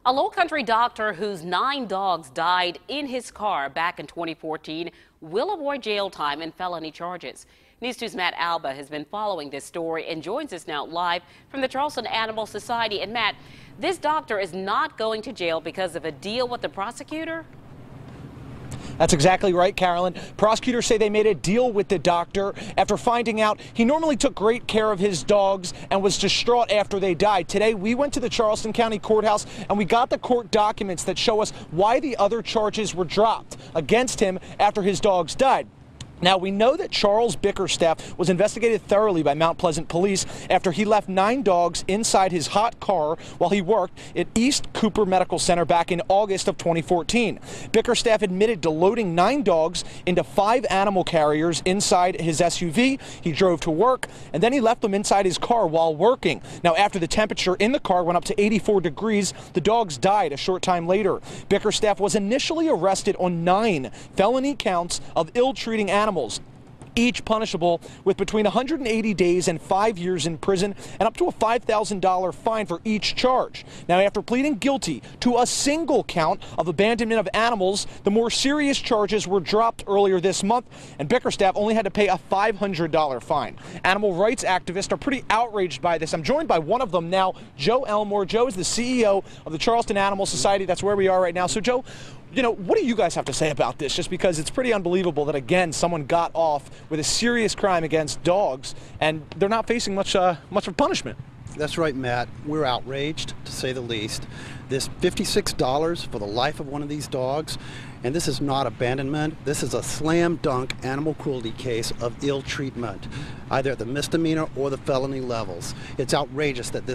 A low-country doctor whose 9 dogs died in his car back in 2014 will avoid jail time and felony charges. News 2's Matt Alba has been following this story and joins us now live from the Charleston Animal Society. And Matt, this doctor is not going to jail because of a deal with the prosecutor? That's exactly right, Carolyn. Prosecutors say they made a deal with the doctor after finding out he normally took great care of his dogs and was distraught after they died. Today, we went to the Charleston County Courthouse and we got the court documents that show us why the other charges were dropped against him after his dogs died. Now, we know that Charles Bickerstaff was investigated thoroughly by Mount Pleasant police after he left 9 dogs inside his hot car while he worked at East Cooper Medical Center back in August of 2014. Bickerstaff admitted to loading 9 dogs into 5 animal carriers inside his SUV. He drove to work, and then he left them inside his car while working. Now, after the temperature in the car went up to 84 degrees, the dogs died a short time later. Bickerstaff was initially arrested on 9 felony counts of ill-treating animals, each punishable with between 180 days and 5 years in prison and up to a $5,000 fine for each charge. Now, after pleading guilty to a single count of abandonment of animals, the more serious charges were dropped earlier this month, and Bickerstaff only had to pay a $500 fine. Animal rights activists are pretty outraged by this. I'm joined by one of them now, Joe Elmore. Joe is the CEO of the Charleston Animal Society. That's where we are right now. So, Joe, what do you guys have to say about this? Just because it's pretty unbelievable that, again, someone got off with a serious crime against dogs and they're not facing much of punishment. That's right, Matt. We're outraged, to say the least. This $56 for the life of one of these dogs, and this is not abandonment. This is a slam dunk animal cruelty case of ill treatment, either at the misdemeanor or the felony levels. It's outrageous that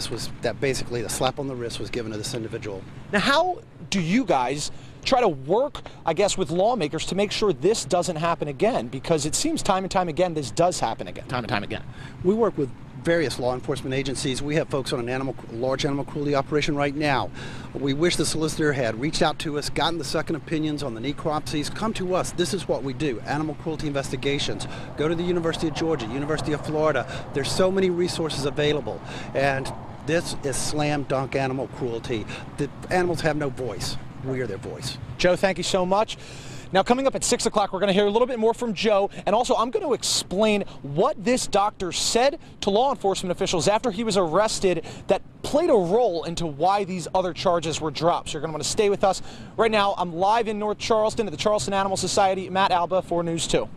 basically the slap on the wrist was given to this individual. Now, how do you guys try to work, I guess, with lawmakers to make sure this doesn't happen again? Because it seems time and time again this does happen again, time and time again. We work with various law enforcement agencies. We have folks on an large animal cruelty operation right now. We wish the solicitor had reached out to us, gotten the second opinions on the necropsies. Come to us. This is what we do, animal cruelty investigations. Go to the University of Georgia, University of Florida. There's so many resources available, and this is slam dunk animal cruelty. The animals have no voice. We are their voice. Joe, thank you so much. Now, coming up at 6 o'clock, we're going to hear a little bit more from Joe, and also I'm going to explain what this doctor said to law enforcement officials after he was arrested that played a role into why these other charges were dropped. So you're going to want to stay with us. Right now, I'm live in North Charleston at the Charleston Animal Society. Matt Alba for News 2.